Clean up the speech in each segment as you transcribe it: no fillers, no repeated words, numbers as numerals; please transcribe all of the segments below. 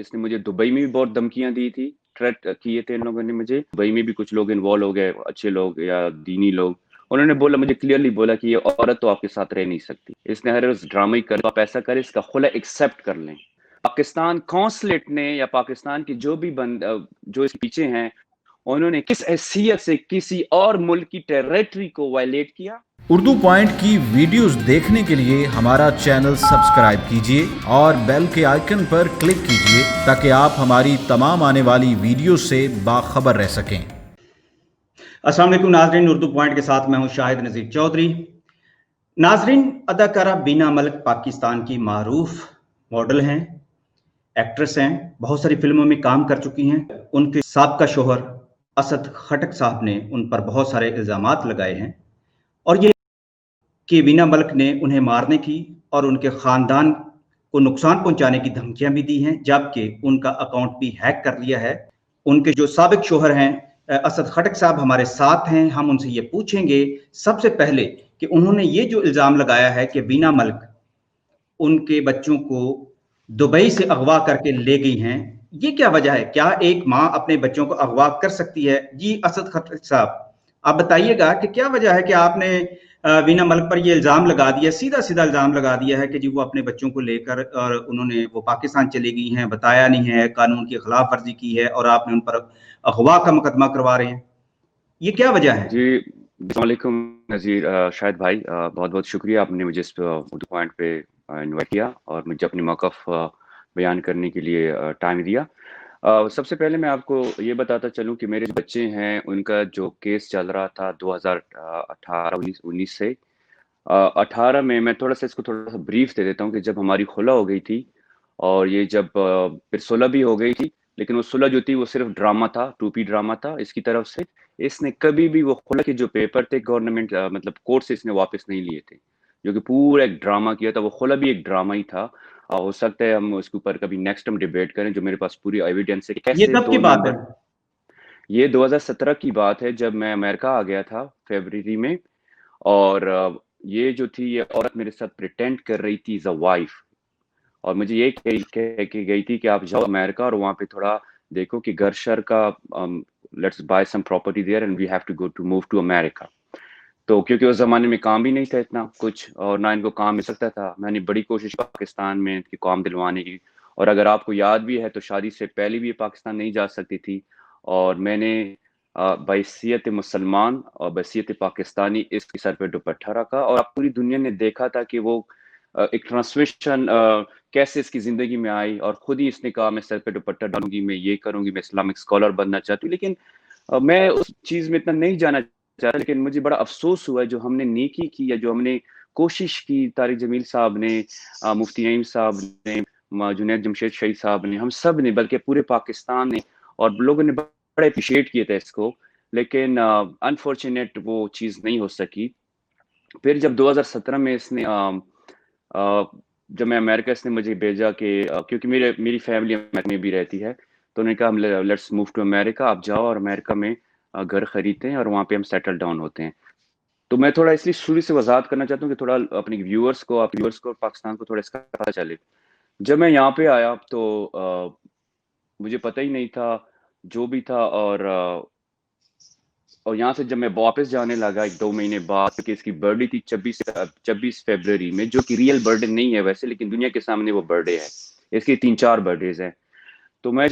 اس نے مجھے دبئی میں بھی بہت دھمکیاں دی تھی، تھریٹ کیے تھے ان لوگوں نے مجھے، دبئی میں بھی کچھ لوگ انوالو ہو گئے، اچھے لوگ یا دینی لوگ، انہوں نے بولا مجھے کلیئرلی بولا کہ یہ عورت تو آپ کے ساتھ رہ نہیں سکتی، اس نے ہر روز ڈرامہ ہی کر، آپ ایسا کرے اس کا خلا ایکسیپٹ کر لیں۔ پاکستان کونسلیٹ نے یا پاکستان کے جو بھی جو اس کے پیچھے ہیں، انہوں نے کس حیثیت سے کسی اور ملک کی ٹیریٹری کو وائلیٹ کیا؟ اردو پوائنٹ کی ویڈیوز دیکھنے کے لیے ہمارا چینل سبسکرائب کیجیے اور بیل کے آئیکن پر کلک کیجیے تاکہ آپ ہماری تمام آنے والی ویڈیوز سے باخبر رہ سکیں۔ السلام علیکم ناظرین، اردو پوائنٹ کے ساتھ میں ہوں شاہد نذیر چودھری۔ ناظرین، اداکارہ بینا ملک پاکستان کی معروف ماڈل ہیں، ایکٹریس ہیں، بہت ساری فلموں میں کام کر چکی ہیں۔ ان کے سابقہ شوہر اسد خٹک صاحب نے ان پر بہت سارے الزامات لگائے ہیں، اور یہ کہ بینا ملک نے انہیں مارنے کی اور ان کے خاندان کو نقصان پہنچانے کی دھمکیاں بھی دی ہیں، جبکہ ان کا اکاؤنٹ بھی ہیک کر لیا ہے۔ ان کے جو سابق شوہر ہیں اسد خٹک صاحب ہمارے ساتھ ہیں، ہم ان سے یہ پوچھیں گے سب سے پہلے کہ انہوں نے یہ جو الزام لگایا ہے کہ بینا ملک ان کے بچوں کو دبئی سے اغوا کر کے لے گئی ہیں، یہ کیا وجہ ہے؟ کیا ایک ماں اپنے بچوں کو اغوا کر سکتی ہے؟ جی اسد خٹک صاحب، آپ بتائیے گا کہ کیا وجہ ہے کہ آپ نے بینا ملک پر یہ الزام لگا دیا، سیدھا سیدھا الزام لگا دیا ہے کہ جی وہ اپنے بچوں کو لے کر اور انہوں نے وہ پاکستان چلی گئی ہیں، بتایا نہیں ہے، قانون کی خلاف ورزی کی ہے اور آپ نے ان پر اغوا کا مقدمہ کروا رہے ہیں، یہ کیا وجہ ہے؟ جی السلام علیکم نذیر، شاہد بھائی، بہت بہت شکریہ، آپ نے مجھے اس اردو پوائنٹ پہ انوائٹ کیا اور مجھے اپنی موقف بیان کرنے کے لیے ٹائم دیا۔ سب سے پہلے میں آپ کو یہ بتاتا چلوں کہ میرے بچے ہیں، ان کا جو کیس چل رہا تھا 2018-19 سے 18 میں تھوڑا سا اس کو تھوڑا سا بریف دے دیتا ہوں کہ جب ہماری خلا ہو گئی تھی اور یہ جب پھر صلح بھی ہو گئی تھی، لیکن وہ صلح جو تھی وہ صرف ڈرامہ تھا، ٹوپی ڈرامہ تھا اس کی طرف سے۔ اس نے کبھی بھی وہ خلا کے جو پیپر تھے گورنمنٹ مطلب کورٹ سے اس نے واپس نہیں لیے تھے، جو کہ پورا ایک ڈرامہ کیا تھا، وہ خلا بھی ایک ڈرامہ ہی تھا۔ ہو سکتا ہے ہم اس کے اوپر کبھی نیکسٹ ہم ڈیبیٹ کریں، جو میرے پاس پوری ایویڈنس ہے کہ یہ کیسے کب کی دو بات ہے؟ نمبر۔ یہ 2017 کی بات ہے جب میں امریکہ آ گیا تھا فیبرری میں، اور یہ جو تھی یہ عورت میرے ساتھ پریٹینڈ کر رہی تھی ایز اے وائف، اور مجھے یہ کہہ کے گئی تھی کہ آپ جاؤ امریکہ اور وہاں پہ تھوڑا دیکھو کہ گھر شر کا let's buy some property there and we have to go to move to America. تو کیونکہ اس زمانے میں کام بھی نہیں تھا اتنا کچھ، اور نہ ان کو کام مل سکتا تھا، میں نے بڑی کوشش کی پاکستان میں ان کی کام دلوانے کی، اور اگر آپ کو یاد بھی ہے تو شادی سے پہلے بھی یہ پاکستان نہیں جا سکتی تھی، اور میں نے بحیثیت مسلمان اور بحیثیت پاکستانی اس کے سر پہ دوپٹہ رکھا، اور اب پوری دنیا نے دیکھا تھا کہ وہ ایک ٹرانسمیشن کیسے اس کی زندگی میں آئی، اور خود ہی اس نے کہا میں سر پہ دوپٹہ ڈالوں گی، میں یہ کروں گی، میں اسلامک اسکالر بننا چاہتی ہوں۔ لیکن میں اس چیز میں اتنا نہیں جانا چاہتا، لیکن مجھے بڑا افسوس ہوا جو ہم نے نیکی کی یا جو ہم نے کوشش کی، طارق جمیل صاحب نے، مفتی نعیم صاحب نے، جنید جمشید شہید صاحب نے، ہم سب نے، بلکہ پورے پاکستان نے، اور لوگوں نے بڑا اپریشیٹ کیا تھا اس کو، لیکن انفارچونیٹ وہ چیز نہیں ہو سکی۔ پھر جب 2017 میں اس نے جب میں امریکہ، اس نے مجھے بھیجا کہ کیونکہ میری فیملی امریکہ میں بھی رہتی ہے، تو انہوں نے کہا لیٹس موو ٹو امریکہ، آپ جاؤ اور امریکہ میں گھر خریدتے ہیں اور وہاں پہ ہم سیٹل ڈاؤن ہوتے ہیں۔ تو میں تھوڑا اس لیے شروع سے وضاحت کرنا چاہتا ہوں کہ تھوڑا اپنے ویورز کو، آپ ویورز کو، پاکستان کو تھوڑا اس کا پتہ چلے۔ جب میں یہاں پہ آیا تو مجھے پتہ ہی نہیں تھا جو بھی تھا، اور یہاں سے جب میں واپس جانے لگا 1-2 مہینے بعد، کہ اس کی برتھ ڈے تھی 26 فیبروری میں، جو کہ ریئل برتھ ڈے نہیں ہے ویسے، لیکن دنیا کے سامنے وہ برتھ ڈے ہے، اس کی 3-4 برتھ ڈیز ہیں۔ تو میں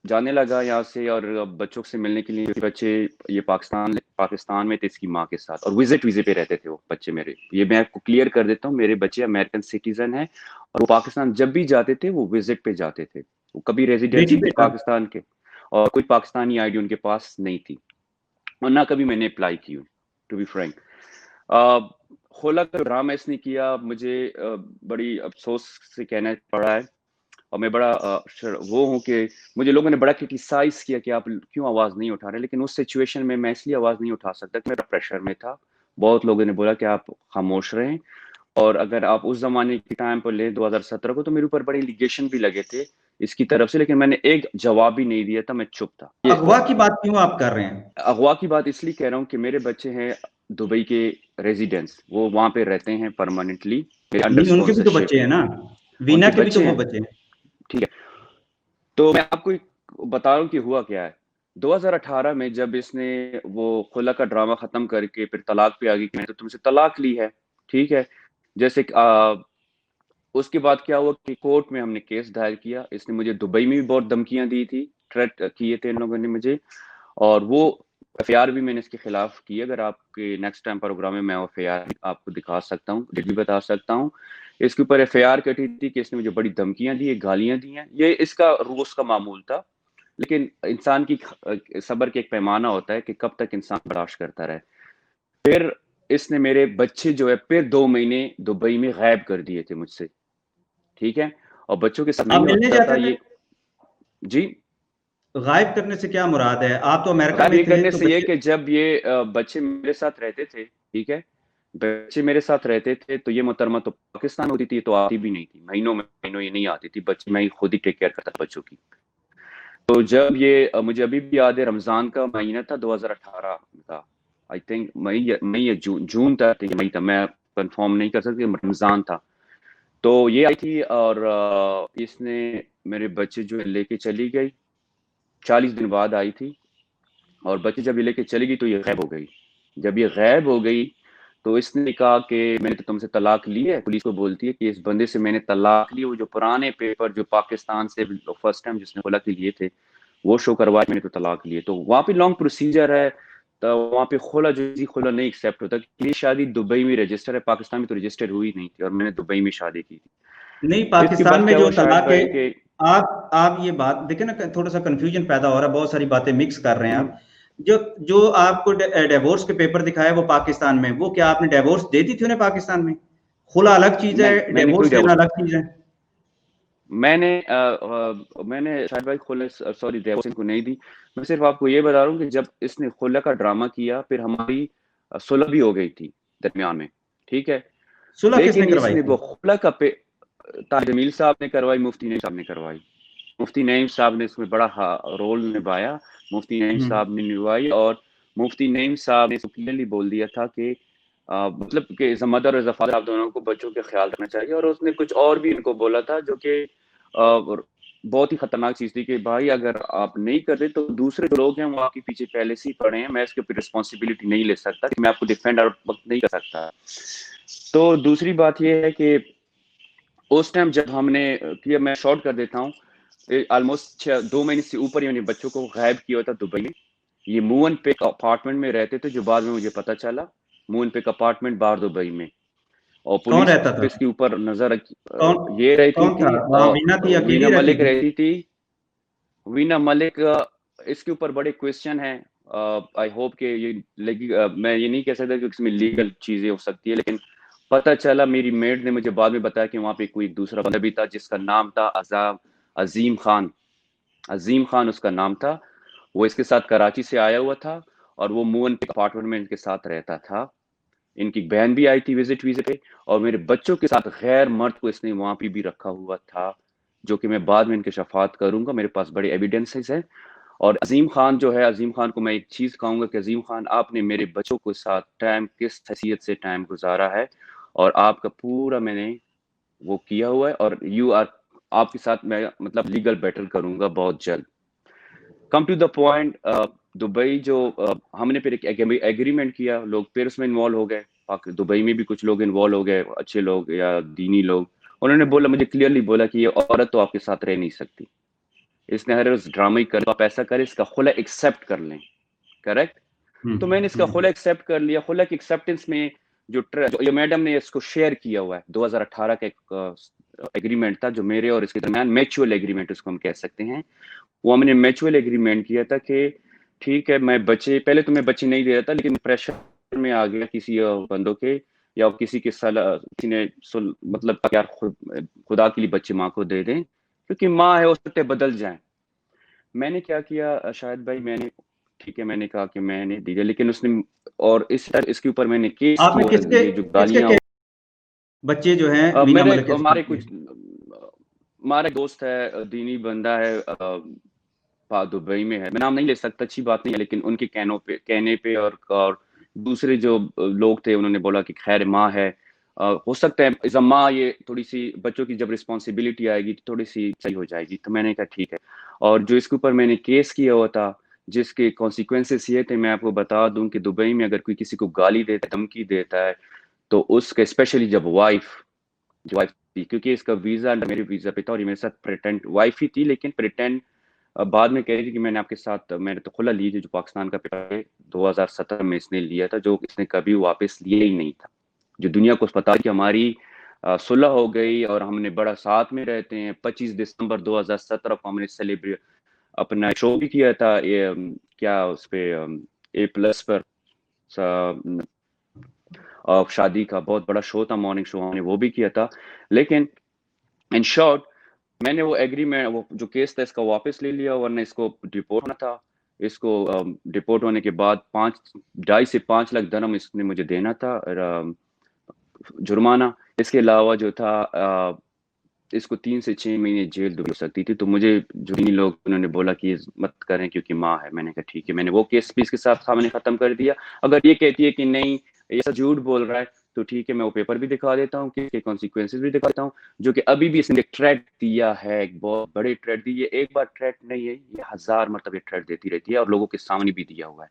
جانے لگا یہاں سے اور بچوں سے ملنے کے لیے، بچے یہ پاکستان میں تھے اس کی ماں کے ساتھ، اور ویزے پہ رہتے تھے وہ بچے میرے، یہ میں آپ کو کلیئر کر دیتا ہوں، میرے بچے امریکن سٹیزن ہیں، اور وہ پاکستان جب بھی جاتے تھے وہ وزٹ پہ جاتے تھے، وہ کبھی ریزیڈینسی بیٹی بیٹا؟ پاکستان کے، اور کوئی پاکستانی آئی ڈی ان کے پاس نہیں تھی، اور نہ کبھی میں نے اپلائی کی ہوں، ٹو بی فرینک۔ خلا کا ڈرامہ اس نے کیا، مجھے بڑی افسوس سے کہنا پڑا ہے، اور میں بڑا وہ ہوں کہ مجھے لوگوں نے بڑا کرٹیسائز کیا کہ آپ کیوں آواز نہیں اٹھا رہے، لیکن اس سچویشن میں اس لیے آواز نہیں اٹھا سکتا کہ میرا پریشر میں تھا، بہت لوگوں نے بولا کہ آپ خاموش رہیں، اور اگر آپ اس زمانے کے ٹائم پر لیں 2017 کو، تو میرے اوپر بڑے لیگیشن بھی لگے تھے اس کی طرف سے، لیکن میں نے ایک جواب بھی نہیں دیا تھا، میں چپ تھا۔ اغوا کی بات کیوں آپ کر رہے ہیں؟ اغوا کی بات اس لیے کہہ رہا ہوں کہ میرے بچے ہیں دبئی کے ریزیڈنس، وہ وہاں پہ رہتے ہیں پرماننٹلی، میرے انڈر نہیں، ان کے بھی تو اسپانسرشپ بچے ہیں نا، ان وینا کے کے بھی تو بچے وہ ہیں، بچے ہیں۔ ٹھیک ہے، تو میں آپ کو بتا رہا ہوں کہ ہوا کیا ہے. 2018 میں جب اس نے وہ خلا کا ڈرامہ ختم کر کے پھر طلاق پہ آ گئی کہ میں نے تو تم سے طلاق لی ہے, ٹھیک ہے, جیسے اس کے بعد کیا ہوا کہ کورٹ میں ہم نے کیس دائر کیا. اس نے مجھے دبئی میں بھی بہت دھمکیاں دی تھی, تھریٹ کیے تھے ان لوگوں نے مجھے, اور وہ ایف آئی آر بھی میں نے اس کے خلاف کی. اگر آپ کے نیکسٹ ٹائم پروگرام میں ایف آئی آر آپ کو دکھا سکتا ہوں, ڈیٹ بھی بتا سکتا ہوں. اس کے اوپر ایف آئی آر کٹی تھی کہ اس نے مجھے بڑی دھمکیاں دی, گالیاں دی ہیں. یہ اس کا روز کا معمول تھا, لیکن انسان کی صبر کے ایک پیمانہ ہوتا ہے کہ کب تک انسان برداشت کرتا رہے. پھر اس نے میرے بچے جو ہے پھر 2 مہینے دبئی میں غائب کر دیے تھے مجھ سے, ٹھیک ہے, اور بچوں کے ساتھ آپ نہیں ملنے ہوتا تھا جاتے تھے؟ یہ. جی, غائب کرنے سے کیا مراد ہے؟ آپ تو امریکہ غائب میں یہ تھے کرنے تو سے یہ بچے. کہ جب یہ بچے میرے ساتھ رہتے تھے, ٹھیک ہے, بچے میرے ساتھ رہتے تھے تو یہ محترمہ تو پاکستان ہوتی تھی, تو آتی بھی نہیں تھی, مہینوں یہ نہیں آتی تھی. بچے میں خود ہی ٹیک کیئر کرتا تھا بچوں کی. تو جب یہ مجھے ابھی بھی یاد ہے, رمضان کا مہینہ تھا 2018 کا, آئی تھنک مئی یا جون تھا, مئی تھا, میں کنفرم نہیں کر سکتی, رمضان تھا. تو یہ آئی تھی اور اس نے میرے بچے جو لے کے چلی گئی. 40 دن بعد آئی تھی, اور بچے جب یہ لے کے چلی گئی تو یہ غائب ہو گئی. جب یہ غائب ہو گئی تو اس نے کہا کہ میں نے تو تم سے طلاق لی ہے. پولیس کو بولتی ہے کہ اس بندے سے میں نے طلاق لی. وہ جو پرانے پیپر جو پاکستان سے فرسٹ ٹائم جس نے خلا کے لیے تھے وہ شو کروائے, میں نے تو طلاق لیے. تو وہاں پہ لانگ پروسیجر ہے, تو وہاں پہ خلا جو خلا نہیں ایکسیپٹ ہوتا. یہ شادی دبئی میں رجسٹر ہے, پاکستان میں تو رجسٹر ہوئی نہیں تھی, اور میں نے دبئی میں شادی کی تھی. نہیں، اس کے پاکستان بعد میں کیا جو ہوا شاہد طلاق ہے، بھائی کہ آپ یہ بات دیکھیں نا، تھوڑا سا کنفیوژن پیدا ہو رہا ہے، بہت ساری باتیں مکس کر رہے ہیں آپ. جو آپ کو ڈیورس کے پیپر دکھائے وہ پاکستان میں، وہ کیا آپ نے ڈیورس دے دی تھی انہیں پاکستان میں؟ خلا الگ چیز ہے، نہیں, میں نے کوئی ڈیورس لینا ڈیورس الگ چیز ہے. میں نے شاہد بھائی خلا سوری ڈیورس کو نہیں دی. میں صرف آپ کو یہ بتا رہا ہوں کہ جب اس نے خلا کا ڈرامہ کیا پھر ہماری صلح بھی ہو گئی تھی درمیان میں, ٹھیک ہے, صلح کس نے لیکن اس کروائی نے تھی؟ وہ خلا کا طاہر جمیل صاحب نے کروائی, مفتی نعیم صاحب نے کروائی. مفتی نعیم صاحب نے اس میں بڑا رول نبھایا. مفتی نعیم صاحب نے نبھائی, اور مفتی نعیم صاحب نے کلیئرلی بول دیا تھا کہ مطلب کہ as a mother as a father آپ دونوں کو بچوں کے خیال رکھنا چاہیے. اور اس نے کچھ اور بھی ان کو بولا تھا جو کہ بہت ہی خطرناک چیز تھی کہ بھائی اگر آپ نہیں کر رہے تو دوسرے لوگ ہیں وہ آپ کے پیچھے پہلے سے ہی پڑے ہیں, میں اس کے اوپر رسپانسبلٹی نہیں لے سکتا, کہ میں آپ کو ڈیفینڈ اور وقت نہیں کر سکتا. تو دوسری بات یہ ہے کہ اس ٹائم جب ہم نے کیا, میں شارٹ کر دیتا ہوں, آلموسٹ 2 مہینے سے اوپر میں نے بچوں کو غائب کیا ہوتا دبئی میں. یہ موون پیک اپارٹمنٹ میں رہتے تھے, جو بعد میں مجھے پتا چلا, موون پیک اپارٹمنٹ باہر دبئی میں. اور کون پولیس رہتا تھا؟ اس کے اوپر نظر کون یہ رہتی کون تھا تھی, وہاں؟ وینا تھی، وینا اکیلی رہتی ملک تھی؟ رہتی تھی. وینا ملک, اس کے اوپر بڑے کویسچن ہیں. آئی ہوپ کہ میں یہ نہیں کہہ سکتا کہ اس میں لیگل چیزیں ہو سکتی ہے, لیکن پتہ چلا میری میڈ نے مجھے بعد میں بتایا کہ وہاں پہ کوئی دوسرا بندہ بھی تھا جس کا نام تھا عظیم خان. عظیم خان اس کا نام تھا. وہ اس کے ساتھ کراچی سے آیا ہوا تھا, اور وہ موون پیک اپارٹمنٹ میں ان کے ساتھ رہتا تھا. ان کی بہن بھی آئی تھی وزٹ پہ, اور میرے بچوں کے ساتھ غیر مرد کو اس نے وہاں پہ بھی رکھا ہوا تھا, جو کہ میں بعد میں انکشافات کروں گا, میرے پاس بڑے ایویڈنسز ہیں. اور عظیم خان جو ہے, عظیم خان کو میں ایک چیز کہوں گا کہ عظیم خان, آپ نے میرے بچوں کے ساتھ ٹائم کس حیثیت سے ٹائم گزارا ہے, اور آپ کا پورا میں نے وہ کیا ہوا ہے, اور آپ کے ساتھ میں مطلب لیگل بیٹل کروں گا بہت جلد. Come to the point, Dubai جو ہم نے پھر ایک ایگریمنٹ کیا, لوگ پھر اس میں انوالو ہو گئے. دبئی میں بھی کچھ لوگ انوالو ہو گئے, اچھے لوگ یا دینی لوگ. انہوں نے بولا, مجھے کلیئرلی بولا کہ یہ عورت تو آپ کے ساتھ رہ نہیں سکتی, اس نے ہر روز ڈرامہ ہی کر, آپ ایسا کرے, اس کا خلا ایکسیپٹ کر لیں. کریکٹ. تو میں نے اس کا خلا ایکسیپٹ کر لیا. خلا کی ایکسیپٹنس میں جو میڈم نے اس کو شیئر کیا ہوا ہے, 2018 کا ایک ایگریمنٹ تھا جو میرے اور اس کے درمیان, میچول ایگریمنٹ اس کو ہم کہہ سکتے ہیں. وہ ہم نے میچول ایگریمنٹ کیا تھا کہ ٹھیک ہے, میں پہلے تو میں بچے نہیں دے رہا تھا, لیکن پریشر میں آ گیا کسی بندوں کے, یا کسی کے کسی نے مطلب یار خدا کے لیے بچے ماں کو دے دیں, کیونکہ ماں ہے, ہو سکتے بدل جائیں. میں نے کیا کیا شاہد بھائی, میں نے ٹھیک ہے, میں نے کہا کہ میں نے دی, لیکن اس نے, اور اس کے اوپر میں نے کیس آپ کی, نے اور یہ جو گالیاں, بچے جو ہیں وینا ملک کے ہمارے ساتھ؟ ہمارے دوست ہے, دینی بندہ ہے, دبئی میں ہے, میں نام نہیں لے سکتا, اچھی بات نہیں ہے, لیکن ان کے کہنے پہ اور دوسرے جو لوگ تھے انہوں نے بولا کہ خیر ماں ہے, ہو سکتا ہے زما یہ تھوڑی سی بچوں کی جب رسپانسبلٹی آئے گی تو تھوڑی سی صحیح ہو جائے گی. تو میں نے کہا ٹھیک ہے. اور جو اس کے اوپر میں نے کیس کیا ہوا تھا جس کے کانسیکوینسز یہ تھے میں آپ کو بتا دوں کہ دبئی میں اگر کوئی کسی کو گالی دیتا ہے دھمکی دیتا ہے تو اس کا اسپیشلی جب وائف تھی, کیونکہ اس کا ویزا میرے ویزا پہ تھا اور یہ میرے ساتھ پریٹینڈ وائف ہی تھی لیکن پریٹینڈ بعد میں کہہ رہی تھی کہ میں نے آپ کے ساتھ میں نے تو کھلا لی جو پاکستان کا پیپر 2017 میں اس نے لیا تھا جو اس نے کبھی واپس لیا ہی نہیں تھا. جو دنیا کو پتا کہ ہماری صلح ہو گئی اور ہم نے بڑا ساتھ میں رہتے ہیں. 25 دسمبر 2017 کو ہم نے سیلیبریٹ اپنا شو بھی کیا تھا کیا اس پہ A+ پر شادی کا بہت بڑا شو تھا, مارننگ شو ہم نے وہ بھی کیا تھا. لیکن ان شارٹ میں نے وہ ایگریمنٹ وہ جو کیس تھا اس کا واپس لے لیا ورنہ اس کو ڈپورٹ ہونا تھا. اس کو ڈپورٹ ہونے کے بعد 2.5 سے 5 لاکھ درہم اس نے مجھے دینا تھا جرمانہ. اس کے علاوہ جو تھا اس کو 3 سے 6 مہینے جیل ہو سکتی تھی. تو مجھے جو لوگ انہوں نے بولا کہ مت کریں کیونکہ ماں ہے. میں نے کہا ٹھیک ہے. میں نے وہ کیس بھی اس کے ساتھ تھا میں نے ختم کر دیا. اگر یہ کہتی ہے کہ نہیں یہ سب جھوٹ بول رہا ہے تو ٹھیک ہے میں وہ پیپر بھی دکھا دیتا ہوں کہ کانسیکوینسز بھی دکھاتا ہوں جو کہ ابھی بھی اس نے تھریٹ دیا ہے, ایک بہت بڑے تھریٹ دی. یہ ایک بار تھریٹ نہیں ہے, یہ 1000 مرتبہ تھریٹ دیتی رہتی ہے اور لوگوں کے سامنے بھی دیا ہوا ہے.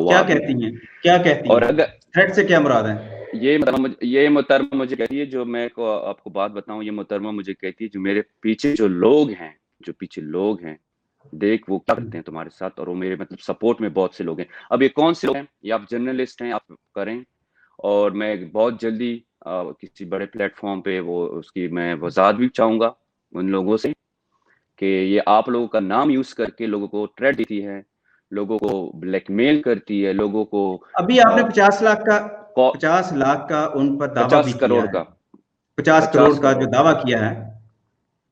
کیا کہتی ہیں کیا کہتی اور ہیں اگر تھریٹ سے کیا مراد ہے؟ یہ محترمہ مجھے کہتی ہے جو میں کو آپ کو بات بتاؤں, یہ محترمہ مجھے کہتی ہے جو میرے پیچھے جو لوگ ہیں دیکھ وہ کیا کرتے ہیں تمہارے ساتھ, اور وہ میرے مطلب سپورٹ میں بہت سے لوگ ہیں. اب یہ کون سے لوگ ہیں یہ آپ جرنلسٹ ہیں آپ کریں, اور میں بہت جلدی کسی بڑے پلیٹ فارم پہ وہ اس کی میں وضاحت بھی چاہوں گا ان لوگوں سے کہ یہ آپ لوگوں کا نام یوز کر کے لوگوں کو تھریٹ دیتی ہے, لوگوں کو بلیک میل کرتی ہے, لوگوں کو ابھی آپ نے 50 لاکھ کا ان پر دعویٰ بھی 50 کیا کروڑ ہے, کا 50 کروڑ کا جو دعویٰ کیا ہے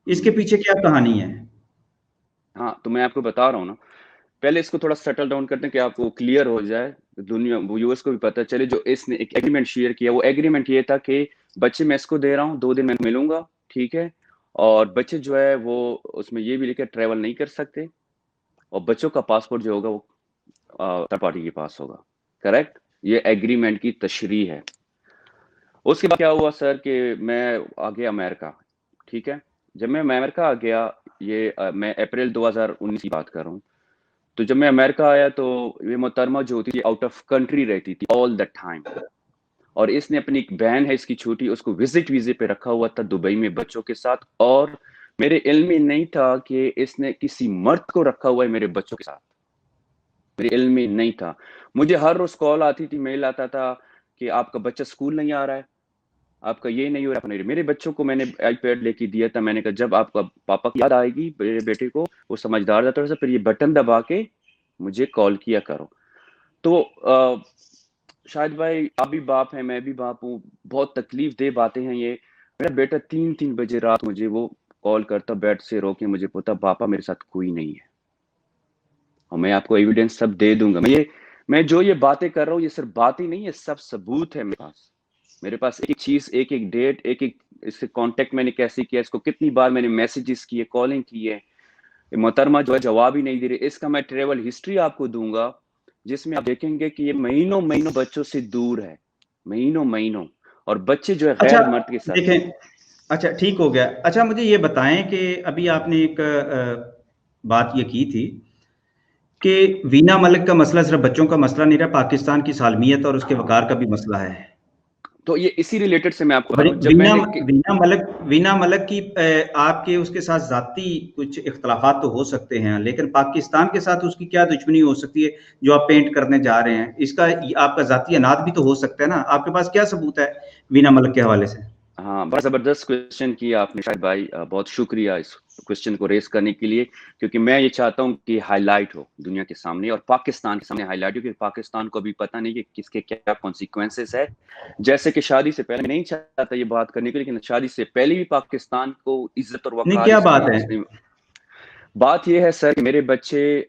اس کے پیچھے کیا کہانی ہے؟ ہاں تو میں آپ کو بتا رہا ہوں نا, پہلے اس کو تھوڑا سیٹل ڈاؤن کرتے ہیں کہ آپ کو کلیئر ہو جائے, دنیا یوز کو بھی پتہ چلے. جو اس نے ایک ایگریمنٹ شیئر کیا وہ ایگریمنٹ یہ تھا کہ بچے میں اس کو دے رہا ہوں 2 دن میں ملوں گا ٹھیک ہے, اور بچے جو ہے وہ اس میں یہ بھی لکھے ٹریول نہیں کر سکتے, اور بچوں کا پاسپورٹ جو ہوگا وہ تھرڈ پارٹی کے پاس ہوگا. کریکٹ, یہ ایگریمنٹ کی تشریح ہے. اس کے بعد کیا ہوا سر کہ میں آ گیا امریکہ ٹھیک ہے. جب میں امریکہ آ گیا یہ میں اپریل 2019 کی بات کر رہا ہوں, تو جب میں امریکہ آیا تو یہ محترمہ جو ہوتی تھی آؤٹ آف کنٹری رہتی تھی آل دا ٹائم, اور اس نے اپنی ایک بہن ہے اس کی چھوٹی, اس کو وزٹ ویزے پہ رکھا ہوا تھا دبئی میں بچوں کے ساتھ, اور میرے علم میں نہیں تھا کہ اس نے کسی مرد کو رکھا ہوا ہے میرے بچوں کے ساتھ, میرے علم میں نہیں تھا. مجھے ہر روز کال آتی تھی, میل آتا تھا کہ آپ کا بچہ اسکول نہیں آ رہا ہے, آپ کا یہ نہیں ہو رہا. میرے بچوں کو میں نے آئی پیڈ لے کے دیا تھا, میں نے کہا جب آپ کا پاپا کی یاد آئے گی میرے بیٹے کو, وہ سمجھدار تھا تھوڑا سا, پھر یہ بٹن دبا کے مجھے کال کیا کرو. تو شاہد بھائی آپ بھی باپ ہیں میں بھی باپ ہوں, بہت تکلیف دہ باتیں ہیں یہ. میرا بیٹا 3 بجے رات مجھے وہ کال کرتا بیڈ سے رو کے, مجھے پوچھتا پاپا میرے ساتھ کوئی نہیں ہے, اور میں آپ کو ایویڈنس سب دے دوں گا. میں جو یہ باتیں کر رہا ہوں یہ صرف باتیں نہیں ہے, سب ثبوت ہے میرے پاس ایک چیز ایک ڈیٹ ایک اس سے کانٹیکٹ میں نے کیسے کیا, اس کو کتنی بار میں نے میسیجز کیے کالنگ کی ہے. محترمہ جو ہے جواب ہی نہیں دے رہی. اس کا میں ٹریول ہسٹری آپ کو دوں گا جس میں آپ دیکھیں گے کہ یہ مہینوں بچوں سے دور ہے, مہینوں, اور بچے جو ہے غیر مرد کے ساتھ. دیکھیں اچھا ٹھیک ہو گیا. اچھا مجھے یہ بتائیں کہ ابھی آپ نے ایک بات یہ کی تھی کہ وینا ملک کا مسئلہ صرف بچوں کا مسئلہ نہیں رہا, پاکستان کی سالمیت اور اس کے وقار کا بھی مسئلہ ہے. تو یہ اسی ریلیٹڈ سے میں آپ کو بتا رہا ہوں. جب میں نے وینا ملک کی آپ کے اس کے ساتھ ذاتی کچھ اختلافات تو ہو سکتے ہیں, لیکن پاکستان کے ساتھ اس کی کیا دشمنی ہو سکتی ہے جو آپ پینٹ کرنے جا رہے ہیں؟ اس کا آپ کا ذاتی اناد بھی تو ہو سکتا ہے نا. آپ کے پاس کیا ثبوت ہے وینا ملک کے حوالے سے؟ ہاں بڑا زبردست کوشچن کیا آپ نے شاہد بھائی, بہت شکریہ اس کوشچن کو ریز کرنے کے لیے, کیونکہ میں یہ چاہتا ہوں کہ ہائی لائٹ ہو دنیا کے سامنے اور پاکستان کے سامنے ہائی لائٹ ہو, کیونکہ پاکستان کو بھی پتہ نہیں کہ کس کے کیا کانسیکوینسز ہے. جیسے کہ شادی سے پہلے میں نہیں چاہتا یہ بات کرنے کے, لیکن شادی سے پہلے بھی پاکستان کو عزت اور نہیں وقار کیا بات ہے؟ بات یہ ہے سر کہ میرے بچے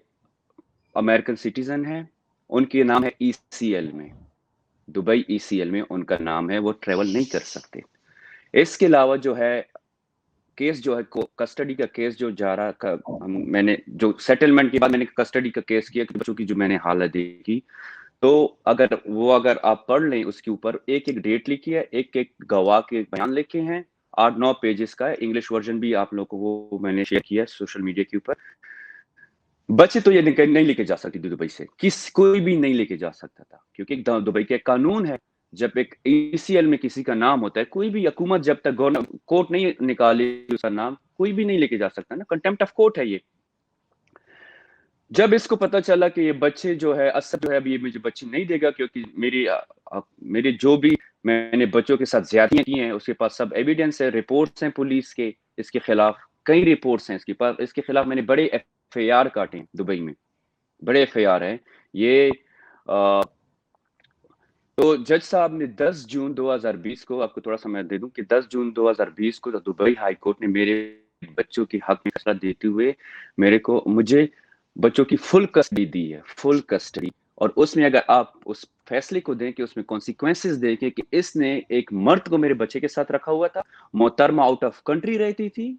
امریکن سٹیزن ہیں, ان کے نام ہے ECL میں, دبئی ECL میں ان کا نام ہے, وہ ٹریول نہیں کر سکتے. اس کے علاوہ جو ہے کیس جو ہے کسٹڈی کا کیس جو جا رہا, میں نے جو سیٹلمنٹ کے بعد میں نے کسٹڈی کا کیس کیا بچوں کی جو میں نے حالت دیکھی, تو اگر آپ پڑھ لیں اس کے اوپر ایک ایک ڈیٹ لکھی ہے, ایک ایک گواہ کے بیان لکھے ہیں, 8-9 پیجز کا ہے. انگلش ورژن بھی آپ لوگوں کو وہ میں نے شیئر کیا ہے سوشل میڈیا کے اوپر. بچے تو یہ نہیں لے کے جا سکتی تھی دبئی سے, کوئی بھی نہیں لے کے جا سکتا تھا, کیونکہ دبئی کا ایک قانون ہے, جب ایک ECL میں کسی کا نام ہوتا ہے, کوئی بھی حکومت جب تک کورٹ نہیں نکالے اس کا نام, کوئی بھی نہیں لے کے جا سکتا نا, کنٹمپٹ آف کورٹ ہے یہ. جب اس کو پتا چلا کہ یہ بچے جو ہے اسد جو ہے ابھی یہ مجھے بچے نہیں دے گا, کیونکہ میری جو بھی میں نے بچوں کے ساتھ زیادتیاں کی ہیں اس کے پاس سب ایویڈنس ہے, رپورٹس ہیں پولیس کے اس کے خلاف, کئی رپورٹس ہیں اس کے خلاف. میں نے بڑے FIR کاٹے ہیں دبئی میں, بڑے FIR ہیں یہ. تو جج صاحب نے 10 جون 2020 کو, آپ کو تھوڑا سا میں دے دوں کہ 10 جون 2020 کو دبئی ہائی کورٹ نے میرے بچوں کی حق میں فیصلہ دیتے ہوئے مجھے بچوں کی فل کسٹڈی دی ہے, فل کسٹڈی. اور اس میں اگر آپ اس فیصلے کو دیں کہ اس میں کانسیکوینسز دیکھیں کہ اس نے ایک مرد کو میرے بچے کے ساتھ رکھا ہوا تھا, محترمہ آؤٹ آف کنٹری رہتی تھی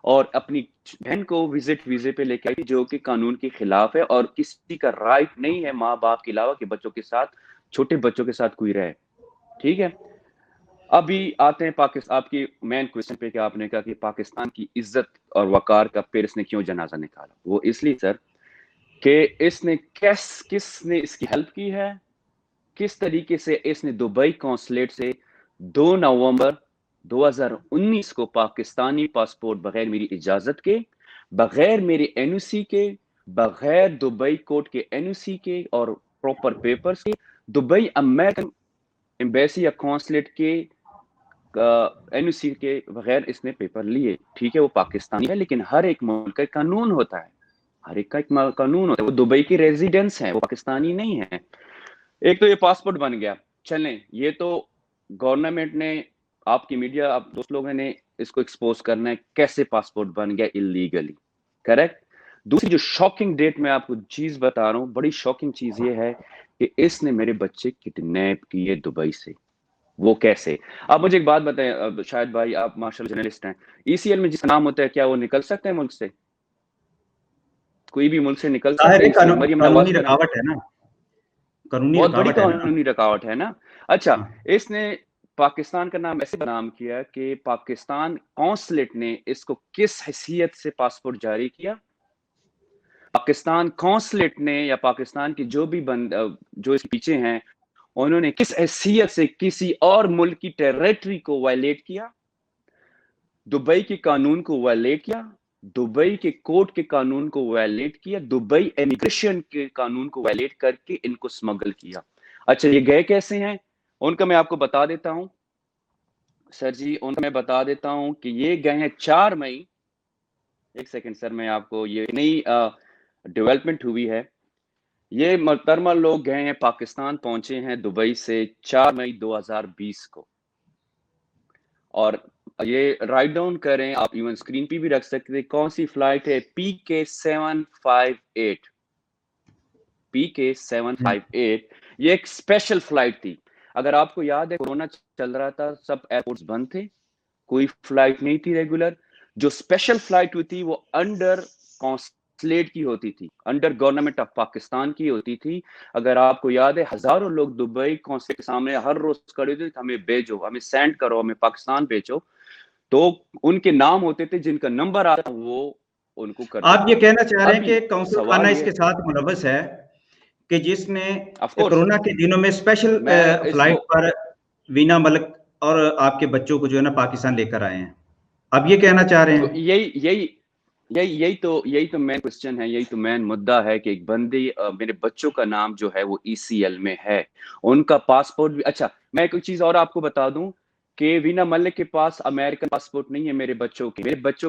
اور اپنی بہن کو ویزے پہ لے کے آئی تھی, جو کہ قانون کے خلاف ہے, اور کسی کا رائٹ نہیں ہے ماں باپ کے علاوہ کہ بچوں کے ساتھ, چھوٹے بچوں کے ساتھ کوئی رہے. ٹھیک ہے, ابھی آتے ہیں پاکستان, آپ کی مین کوشچن پہ کہ آپ نے کہا کہ پاکستان کی عزت اور وقار کا پھر اس نے کیوں جنازہ نکالا. وہ اس لیے سر کہ اس نے کس نے اس کی ہیلپ کی ہے, کس طریقے سے اس نے دبئی قونصلیٹ سے 2 نومبر 2019 کو پاکستانی پاسپورٹ بغیر میری اجازت کے, بغیر میری NOC کے, بغیر دبئی کورٹ کے NOC کے اور پراپر پیپرز کے, دبئی امریکن ایمبیسی یا قونصلیٹ کے NOC کے بغیر اس نے پیپر لیے. ٹھیک ہے, وہ پاکستانی ہے, لیکن ہر ایک ملک کا قانون ہوتا ہے, ہر ایک کا ایک قانون ہوتا ہے. وہ دبئی کے ریزیڈنٹس ہیں, وہ پاکستانی نہیں ہیں. ایک تو یہ پاسپورٹ بن گیا, چلیں یہ تو گورنمنٹ نے, آپ کی میڈیا, آپ دوست لوگوں نے اس کو ایکسپوز کرنا ہے کیسے پاسپورٹ بن گیا اللیگلی, کریکٹ. دوسری جو شاکنگ ڈیٹ میں آپ کو چیز بتا رہا ہوں, بڑی شاکنگ چیز یہ ہے کہ اس نے میرے بچے کڈنیپ کیے دبئی سے. وہ کیسے؟ آپ مجھے ایک بات بتائیں شاید بھائی, آپ مارشل جرنلسٹ ہیں, ECL میں جس کا نام ہوتا ہے کیا وہ نکل سکتے ہیں ملک سے؟ کوئی بھی ملک سے نکل سکتا ہے ECL؟ مریم نواز قانونی رکاوٹ ہے نا, قانونی بہت بڑی رکاوٹ ہے نا. قانونی رکاوٹ ہے نا. اچھا, اس نے پاکستان کا نام ایسے نام کیا کہ پاکستان قونصلیٹ نے اس کو کس حیثیت سے پاسپورٹ جاری کیا؟ پاکستان قونصلیٹ نے یا پاکستان کی جو بھی جو اس پیچھے ہیں, انہوں نے کس حیثیت سے کسی اور ملک کی ٹیریٹری کو وائلیٹ کیا, دبئی کے قانون کو وائلیٹ کیا, دبئی کے کورٹ کے قانون کو وائلیٹ کیا, دبئی امیگریشن کے قانون کو وائلیٹ کر کے ان کو سمگل کیا. اچھا, یہ گئے کیسے ہیں؟ ان کا میں آپ کو بتا دیتا ہوں سر جی, ان کا میں بتا دیتا ہوں کہ یہ گئے ہیں 4 مئی. ایک سیکنڈ سر, میں آپ کو, یہ نئی ڈیولپمنٹ ہوئی ہے. یہ محترمہ لوگ گئے ہیں, پاکستان پہنچے ہیں دبئی سے 4 مئی 2020 کو, اور یہ رائٹ ڈاؤن کریں آپ, ایون اسکرین پہ بھی رکھ سکتے. کون سی فلائٹ ہے؟ PK758. PK758 یہ ایک اسپیشل فلائٹ تھی. اگر آپ کو یاد ہے کورونا چل رہا تھا, سب ایئرپورٹس بند تھے, کوئی فلائٹ نہیں تھی ریگولر. جو اسپیشل فلائٹ ہوئی تھی وہ انڈر قونصلیٹ کی ہوتی تھی, انڈر گورنمنٹ آف پاکستان کی ہوتی تھی. اگر آپ کو یاد ہے ہزاروں لوگ دبئی قونصلیٹ کے سامنے ہر روز کھڑے تھے, ہمیں بھیجو, ہمیں سینڈ کرو, ہمیں پاکستان بھیجو. تو ان کے نام ہوتے تھے, جن کا نمبر آتا وہ ان کو کرتے. آپ یہ کہنا چاہ رہے ہیں کہ قونصل خانہ اس کے ساتھ ملوث ہے کہ جس نے کورونا کے دنوں میں اسپیشل فلائٹ پر وینا ملک اور آپ کے بچوں کو جو ہے نا پاکستان لے کر آئے ہیں, آپ یہ کہنا چاہ رہے ہیں؟ یہی تو مین کوسچن ہے, یہی تو مین مدعا ہے کہ ایک بندی, میرے بچوں کا نام جو ہے وہ ECL میں ہے, ان کا پاسپورٹ بھی. اچھا, میں ایک چیز اور آپ کو بتا دوں کہ وینا ملک کے پاس امریکن پاسپورٹ نہیں ہے میرے بچوں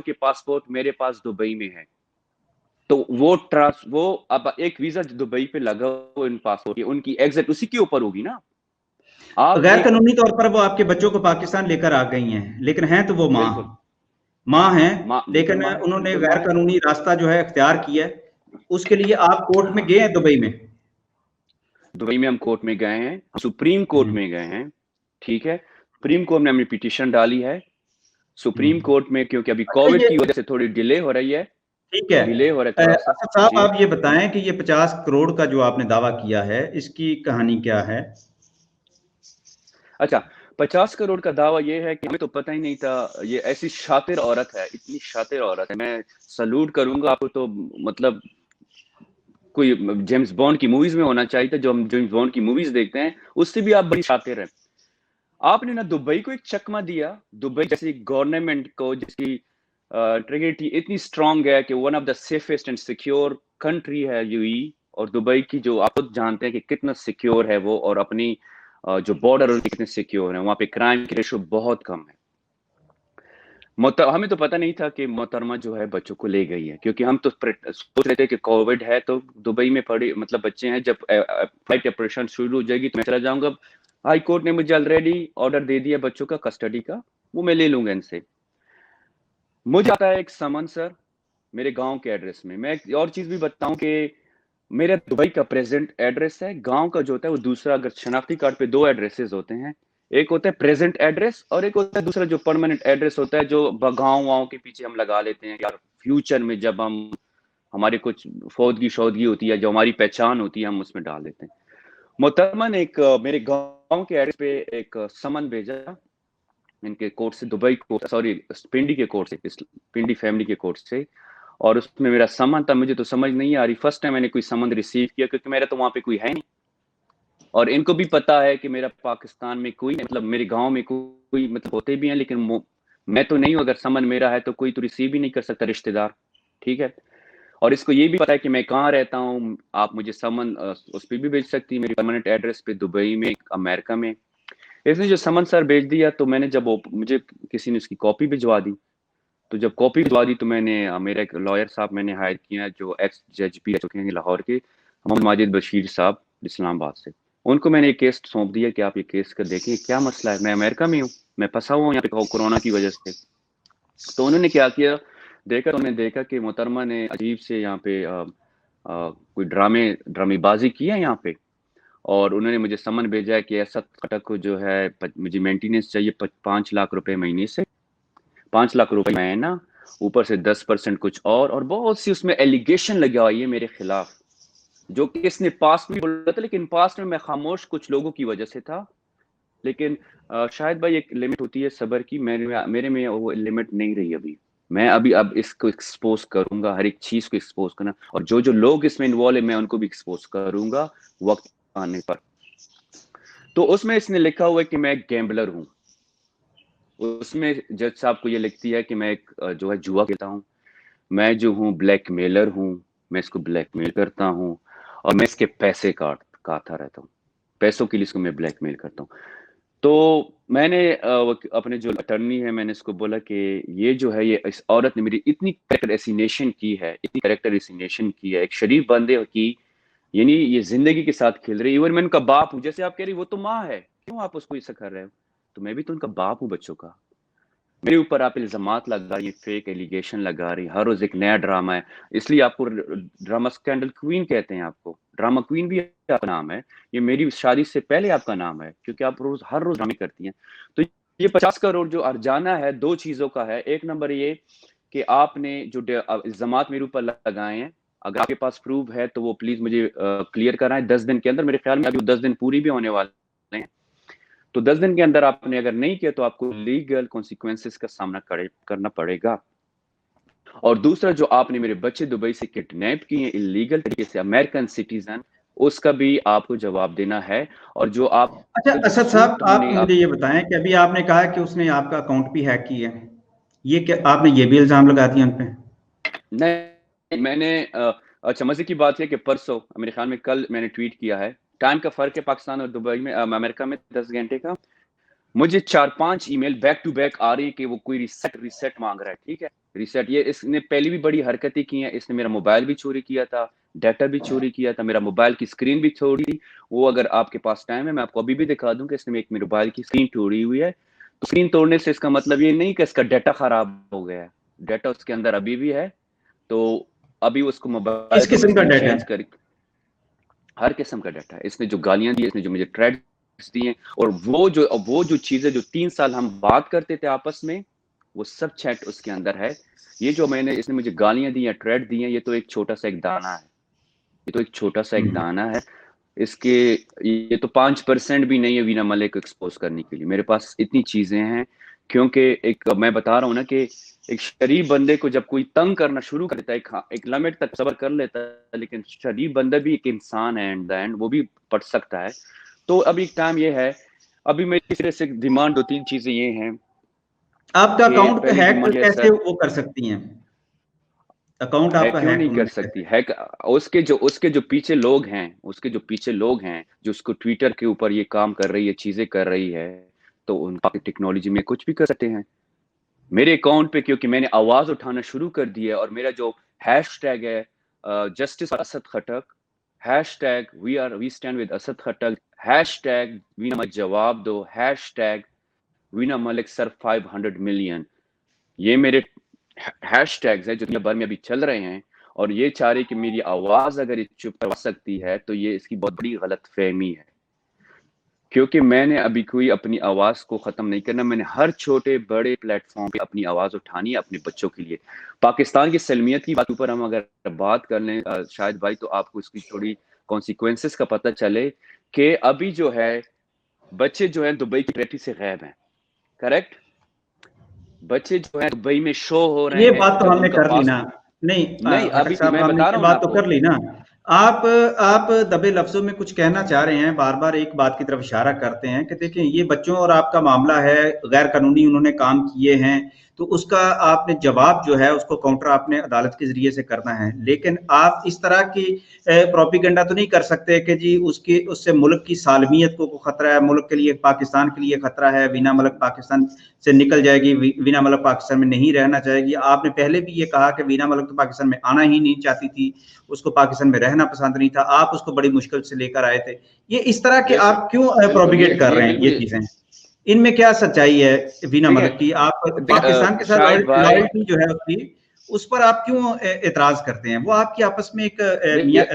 کے پاسپورٹ میرے پاس دبئی میں ہے. تو وہ اب ایک ویزا دبئی پہ لگا ہو ان پاسپورٹ, ان کی ایگزٹ اسی کے اوپر ہوگی نا. غیر قانونی طور پر وہ آپ کے بچوں کو پاکستان لے کر آ گئی ہیں, لیکن ہیں تو وہ ماں ہیں, لیکن انہوں نے غیر قانونی راستہ جو ہے اختیار کیا ہے. اس کے لیے آپ کورٹ میں گئے ہیں دبئی میں ہم کورٹ میں گئے ہیں, سپریم کورٹ میں گئے ہیں. ٹھیک ہے, سپریم کورٹ نے ہمیں پیٹیشن ڈالی ہے سپریم کورٹ میں, کیونکہ ابھی کووڈ کی وجہ سے تھوڑی ڈیلے ہو رہی ہے. ٹھک ہے ڈیلے ہو رہا ہے تھوڑا سا. اسد صاحب جی آپ یہ بتائیں کہ یہ 50 کروڑ کا جو آپ نے دعویٰ کیا ہے اس کی کہانی کیا ہے؟ اچھا، 50 کروڑ کا دعویٰ یہ ہے کہ ہمیں تو پتہ ہی نہیں تھا. یہ ایسی شاطر عورت ہے، اتنی شاطر عورت ہے، میں سلوٹ کروں گا آپ کو. تو مطلب کوئی جیمز بانڈ کی موویز میں ہونا چاہیے تھا. جو ہم جیمز بانڈ کی موویز دیکھتے ہیں اس سے بھی آپ بڑی شاطر ہیں. آپ نے نا دبئی کو ایک چکمہ دیا، دبئی جیسی گورنمنٹ کو جس کی انٹیگریٹی اتنی اسٹرانگ ہے کہ one of the safest and secure country ہے یو ای. اور دبئی کی جو آپ جانتے ہیں کہ کتنا سیکیور ہے وہ، اور اپنی جو بارڈر ان کے کتنے سیکیور ہیں. وہاں پہ کرائم کی ریشو بہت کم ہے. ہمیں تو پتہ نہیں تھا کہ محترمہ جو ہے بچوں کو لے گئی ہے، کیونکہ ہم تو سوچ رہے تھے کہ کووڈ ہے تو دبئی میں پڑے مطلب بچے ہیں. جب فلائٹ آپریشن شروع ہو جائے گی تو میں چلا جاؤں گا. ہائی کورٹ نے مجھے آلریڈی آرڈر دے دیا بچوں کا کسٹڈی کا، وہ میں لے لوں گا ان سے. مجھے آتا ہے ایک سمن سر میرے گاؤں کے ایڈریس میں. میں ایک اور چیز بھی بتاؤں کہ میرا دبئی کا پریزنٹ ایڈریس ہے، گاؤں کا جو ہوتا ہے وہ دوسرا. اگر شناختی کارڈ پہ 2 ایڈریسز ہوتے ہیں، ایک ہوتا ہے پریزنٹ ایڈریس اور ایک ہوتا ہے دوسرا جو پرماننٹ ایڈریس ہوتا ہے، جو گاؤں کے پیچھے ہم لگا لیتے ہیں یار فیوچر میں جب ہمارے کچھ فوتگی شودگی ہوتی ہے، جو ہماری پہچان ہوتی ہے، ہم اس میں ڈال دیتے ہیں. محترمہ نے ایک میرے گاؤں کے ایڈریس پہ ایک سمن بھیجا ان کے کورٹ سے، دبئی کو سوری پنڈی کے کورٹ سے، پنڈی فیملی کے کورٹ سے. اور اس میں میرا سمن تھا. مجھے تو سمجھ نہیں آ رہی، فرسٹ ٹائم میں نے کوئی سمن ریسیو کیا، کیونکہ میرا تو وہاں پہ کوئی ہے نہیں. اور ان کو بھی پتا ہے کہ میرا پاکستان میں کوئی مطلب میرے گاؤں میں کوئی مطلب ہوتے بھی ہیں، لیکن میں تو نہیں ہوں. اگر سمن میرا ہے تو کوئی تو ریسیو بھی نہیں کر سکتا رشتہ دار. ٹھیک ہے. اور اس کو یہ بھی پتا ہے کہ میں کہاں رہتا ہوں. آپ مجھے سمن اس پہ بھی بھیج سکتی، میری پرماننٹ ایڈریس پہ دبئی میں امریکہ میں. اس نے جو سمن سر بھیج دیا تو میں نے جب مجھے کسی نے اس کی کاپی بھجوا دی، تو جب کاپی بھجوا دی تو میں نے میرا ایک لائر صاحب میں نے ہائر کیا جو ایکس جج بھی رہ چکے ہیں لاہور کے، محمد ماجد بشیر صاحب اسلام آباد سے. ان کو میں نے ایک کیس سونپ دیا کہ آپ یہ کیس کا دیکھیں کیا مسئلہ ہے. میں امریکہ میں ہوں، میں پھنسا ہوا ہوں یہاں پہ کورونا کی وجہ سے. تو انہوں نے کیا کیا دیکھا، تو انہوں نے دیکھا کہ محترمہ نے عجیب سے یہاں پہ کوئی ڈرامی بازی کی ہے یہاں پہ. اور انہوں نے مجھے سمن بھیجا ہے کہ ایسا کٹک کو جو ہے مجھے مینٹیننس چاہیے 5 لاکھ روپے مہینے سے، 5 لاکھ روپے مہینہ، اوپر سے 10% کچھ اور بہت سی اس میں ایلیگیشن لگا ہوئی ہے میرے خلاف، جو کہ اس نے پاسٹ میں بولا تھا. لیکن پاسٹ میں خاموش کچھ لوگوں کی وجہ سے تھا. لیکن شاید بھائی ایک لمٹ ہوتی ہے صبر کی، میرے میں وہ لمٹ نہیں رہی ابھی. میں اب اس کو ایکسپوز کروں گا، ہر ایک چیز کو ایکسپوز کرنا. اور جو لوگ اس میں انوالو ہیں میں ان کو بھی ایکسپوز کروں گا وقت آنے پر. تو اس میں اس نے لکھا ہوا ہے کہ میں ایک گیمبلر ہوں. اس میں جج صاحب کو یہ لکھتی ہے کہ میں ایک جو ہے جوا کھیلتا ہوں، میں جو ہوں بلیک میلر ہوں، میں اس کو بلیک میل کرتا ہوں، اور میں اس کے پیسے کاٹتا رہتا ہوں، پیسوں کے لیے اس کو میں بلیک میل کرتا ہوں. تو میں نے اپنے جو اٹرنی ہے میں نے اس کو بولا کہ یہ جو ہے یہ اس عورت نے میری اتنی کریکٹر ایسینیشن کی ہے، ایک شریف بندے کی، یعنی یہ زندگی کے ساتھ کھیل رہی. ایون میں ان کا باپ ہوں، جیسے آپ کہہ رہی وہ تو ماں ہے، کیوں آپ اس کو ایسا کر رہے ہو؟ تو میں بھی تو ان کا باپ ہوں بچوں کا. میرے اوپر آپ الزامات لگا رہی، فیک ایلیگیشن لگا رہی، ہر روز ایک نیا ڈرامہ ہے. اس لیے آپ کو ڈرامہ اسکینڈل کوئین کہتے ہیں. آپ کو ڈرامہ کوئین بھی آپ کا نام ہے، یہ میری شادی سے پہلے آپ کا نام ہے، کیونکہ آپ ہر روز ڈرامے کرتی ہیں. تو یہ 50 کروڑ جو ارجانہ ہے 2 چیزوں کا ہے. ایک نمبر یہ کہ آپ نے جو الزامات میرے اوپر لگائے ہیں، اگر آپ کے پاس پروف ہے تو وہ پلیز مجھے کلیئر کرائیں 10 دن کے اندر. میرے خیال میں ابھی 10 دن پوری بھی ہونے والے ہیں، تو 10 دن کے اندر آپ نے اگر نہیں کیا تو آپ کو لیگل کانسیکوینسز کا سامنا کرنا پڑے گا. اور دوسرا جو آپ نے میرے بچے دبئی سے کڈنیپ کیے ہیں اللیگل طریقے سے، امریکن سٹیزن، اس کا بھی آپ کو جواب دینا ہے. اور جو آپ اچھا اسد صاحب، آپ مجھے یہ بتائیں کہ ابھی آپ نے کہا کہ اس نے آپ کا اکاؤنٹ بھی ہیک کیا ہے، یہ کہ آپ نے یہ بھی الزام لگا دیا ان پہ؟ نہیں، میں نے اچھا مزے کی بات ہے کہ پرسوں میرے خیال میں کل میں نے ٹویٹ کیا ہے، ٹائم کا فرق ہے پاکستان اور دبئی میں، امریکہ میں 10 گھنٹے کا. مجھے 4-5 ای میل بیک ٹو بیک آ رہی ہے کہ وہ کوئی ریسیٹ مانگ رہا ہے. ٹھیک ہے، ریسیٹ. یہ اس نے پہلی بھی بڑی حرکتیں کی ہیں. اس نے میرا موبائل بھی چوری کیا تھا، ڈیٹا بھی چوری کیا تھا، میرا موبائل کی اسکرین بھی چھوڑی. وہ اگر آپ کے پاس ٹائم ہے میں آپ کو ابھی بھی دکھا دوں کہ اس نے ایک میرے موبائل کی اسکرین توڑی ہوئی ہے. تو اسکرین توڑنے سے اس کا مطلب یہ نہیں کہ اس کا ڈیٹا خراب ہو گیا ہے، ڈیٹا اس کے اندر ابھی بھی ہے. تو ابھی اس کو موبائل کس قسم کا ڈیٹا چینج کر، ہر قسم کا ڈیٹا ہے. اس نے جو گالیاں دی، اس نے جو مجھے تھریٹس دی ہیں، اور وہ جو چیزیں جو 3 سال ہم بات کرتے تھے آپس میں، وہ سب چیٹ اس کے اندر ہے. یہ جو اس نے مجھے گالیاں دی ہیں, ٹریٹ دی ہیں, یہ تو ایک چھوٹا سا ایک دانہ ہے, یہ تو ایک چھوٹا سا ایک دانہ ہے. اس کے یہ تو 5% بھی نہیں ہے وینا ملک کو ایکسپوز کرنے کے لیے. میرے پاس اتنی چیزیں ہیں, کیونکہ ایک میں بتا رہا ہوں نا کہ ایک شریف بندے کو جب کوئی تنگ کرنا شروع کرتا ہے, ایک لمٹ تک صبر کر لیتا ہے, لیکن شریف بندہ بھی ایک انسان ہے, اینڈ دا اینڈ وہ بھی پڑھ سکتا ہے. تو ابھی ٹائم یہ ہے, ابھی میری طرف سے ڈیمانڈ 2-3 چیزیں یہ ہیں. آپ کا اکاؤنٹ پہ ہیک کیسے وہ کر سکتی ہیں؟ اکاؤنٹ آپ کا کیوں ہیک نہیں کر سکتی؟ ہیک اس کے جو پیچھے لوگ ہیں, جو اس کو ٹویٹر کے اوپر یہ کام کر رہی ہے, چیزیں کر رہی ہے, تو ان کی ٹیکنالوجی میں کچھ بھی کر سکتے ہیں. میرے اکاؤنٹ پہ کیونکہ میں نے آواز اٹھانا شروع کر دی ہے, اور میرا جو ہیش ٹیگ ہے justice Asad Khattak, hash tag we stand with Asad Khattak, hash tag Veena Malik جواب دو, ہیش ٹیگ وینا ملک سر 500 ملین, یہ میرے ہیش ٹیگز ہیں جو دنیا بھر میں ابھی چل رہے ہیں. اور یہ چاہ رہے کہ میری آواز اگر چپ کروا سکتی ہے تو یہ اس کی بہت بڑی غلط فہمی ہے, کیونکہ میں نے ابھی کوئی اپنی آواز کو ختم نہیں کرنا. میں نے ہر چھوٹے بڑے پلیٹ فارم پہ اپنی آواز اٹھانی ہے اپنے بچوں کے لیے. پاکستان کی سلمیت کی بات پر ہم اگر بات کر لیں شاہد بھائی, تو آپ کو اس کی تھوڑی کانسیکوینسز کا پتہ چلے کہ ابھی جو ہے بچے جو ہیں دبئی کی ٹریٹی سے غائب ہیں. کریکٹ, بچے جو ہیں دبئی میں شو ہو رہے ہیں. یہ بات تو ہم نے کر لی نا. نہیں ابھی میں ہم نے بتا رہا ہوں بات تو کر لی نا. آپ دبے لفظوں میں کچھ کہنا چاہ رہے ہیں, بار بار ایک بات کی طرف اشارہ کرتے ہیں کہ دیکھیں یہ بچوں اور آپ کا معاملہ ہے, غیر قانونی انہوں نے کام کیے ہیں, تو اس کا آپ نے جواب جو ہے اس کو کاؤنٹر آپ نے عدالت کے ذریعے سے کرنا ہے. لیکن آپ اس طرح کی پروپیگنڈا تو نہیں کر سکتے کہ جی اس سے ملک کی سالمیت کو خطرہ ہے, ملک کے لیے پاکستان کے لیے خطرہ ہے, وینا ملک پاکستان سے نکل جائے گی, وینا ملک پاکستان میں نہیں رہنا چاہے گی. آپ نے پہلے بھی یہ کہا کہ وینا ملک تو پاکستان میں آنا ہی نہیں چاہتی تھی, اس کو پاکستان میں رہنا پسند نہیں تھا, آپ اس کو بڑی مشکل سے لے کر آئے تھے. یہ اس طرح کے آپ کیوں پروپیگیٹ کر رہے ہیں یہ چیزیں؟ ان میں کیا سچائی ہے وینا ملک کی؟ آپ پاکستان کے ساتھ لائلٹی جو ہے اس پر آپ کیوں اعتراض کرتے ہیں؟ وہ آپ کی آپس میں ایک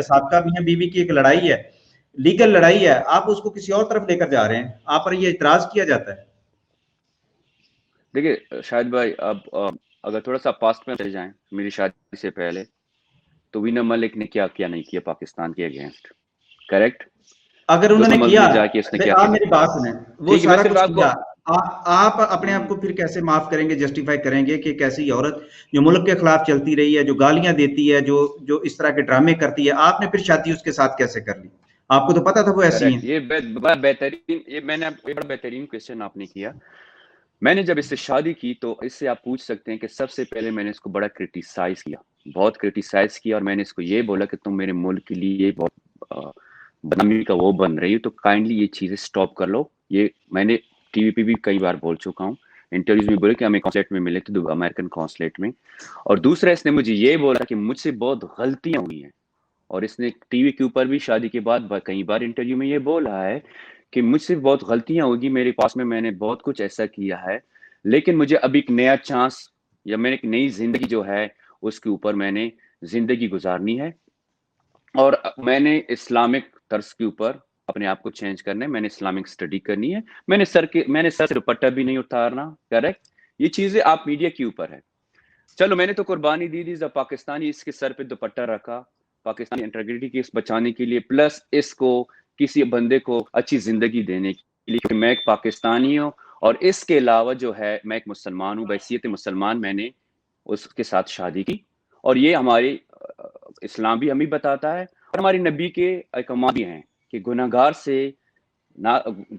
سابقہ میاں بیوی کی ایک لڑائی ہے, لیگل لڑائی ہے, آپ اس کو کسی اور طرف لے کر جا رہے ہیں, آپ پر یہ اعتراض کیا جاتا ہے. دیکھیے شاہد بھائی, اب اگر تھوڑا سا پاسٹ میں چلے جائیں میری شادی سے پہلے, تو وینا ملک نے کیا نہیں کیا پاکستان کے اگینسٹ. کریکٹ, اگر انہوں نے کیا, آپ میری بات سنیں, وہ سارا کچھ کیا, آپ اپنے آپ کو پھر کیسے معاف کریں گے, جسٹیفائی کریں گے کہ کیسی عورت جو ملک کے خلاف چلتی رہی ہے, جو گالیاں دیتی ہے, جو اس طرح کے ڈرامے کرتی ہے, آپ نے پھر شادی اس کے ساتھ کیسے کر لی؟ آپ کو تو پتا تھا وہ ایسی ہیں. یہ بڑا بہترین کویسچن آپ نے کیا. میں نے جب اس سے شادی کی تو اس سے آپ پوچھ سکتے ہیں کہ سب سے پہلے میں نے اس کو بڑا کرٹیسائز کیا, بہت کرٹیسائز کیا, اور میں نے اس کو یہ بولا کہ تم میرے ملک کے لیے بہت بدنامی کا وہ بن رہی ہے, تو کائنڈلی یہ چیزیں سٹاپ کر لو. یہ میں نے ٹی وی پہ بھی کئی بار بول چکا ہوں, انٹرویوز میں بولے کہ ہمیں کانسلیٹ میں ملے تھے, امریکن کانسلیٹ میں. اور دوسرا اس نے مجھے یہ بولا کہ مجھ سے بہت غلطیاں ہوئی ہیں, اور اس نے ٹی وی کے اوپر بھی شادی کے بعد کئی بار انٹرویو میں یہ بولا ہے کہ مجھ سے بہت غلطیاں ہوگی میرے پاس میں نے بہت کچھ ایسا کیا ہے, لیکن مجھے اب ایک نیا چانس یا میں ایک نئی زندگی جو ہے اس کے اوپر میں نے زندگی گزارنی ہے, اور میں نے اسلامک طرز کے اوپر اپنے آپ کو چینج کرنا ہے, میں نے اسلامک اسٹڈی کرنی ہے, میں نے سر سے دوپٹہ بھی نہیں اتارنا. کریکٹ, یہ چیزیں آپ میڈیا کے اوپر ہے. چلو میں نے تو قربانی دی تھی, جب پاکستانی اس کے سر پہ دوپٹہ رکھا پاکستانی انٹیگریٹی کی بچانے کے لیے, پلس اس کو کسی بندے کو اچھی زندگی دینے کے لیے, کہ میں ایک پاکستانی ہوں, اور اس کے علاوہ جو ہے میں ایک مسلمان ہوں, بحیثیت مسلمان میں نے اس کے ساتھ شادی کی. اور یہ ہمارے اسلام بھی ہمیں بتاتا ہے, اور ہمارے نبی کے احکامات بھی ہیں کہ گناہگار سے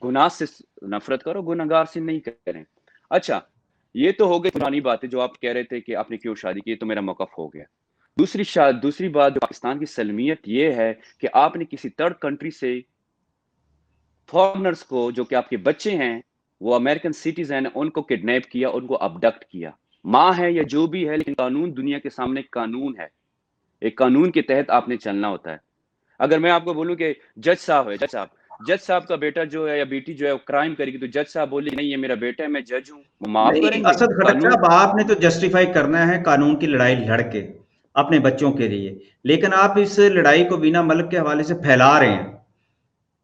گناہ سے نفرت کرو, گناہگار سے نہیں کریں. اچھا, یہ تو ہو گئی پرانی بات ہے جو آپ کہہ رہے تھے کہ آپ نے کیوں شادی کی, تو میرا موقف ہو گیا. دوسری بات پاکستان کی سلمیت یہ ہے کہ آپ نے کسی تھرڈ کنٹری سے فارنرز کو, جو کہ آپ کے بچے ہیں, وہ امریکن سٹیزن, ان کو کڈنیپ کیا, ان کو ابڈکٹ کیا. ماں ہے یا جو بھی ہے, لیکن قانون دنیا کے سامنے قانون ہے, ایک قانون کے تحت آپ نے چلنا ہوتا ہے. اگر میں آپ کو بولوں کہ جج صاحب کا بیٹا جو ہے یا بیٹی جو ہے وہ کرائم کرے گی, تو جج صاحب بولے نہیں یہ میرا بیٹا ہے, میں جج ہوں, وہ معاف کریں گے. اسد خٹک صاحب, آپ نے تو جسٹیفائی کرنا ہے قانون کی لڑائی لڑ کے اپنے بچوں کے لیے, لیکن آپ اس لڑائی کو وینا ملک کے حوالے سے پھیلا رہے ہیں.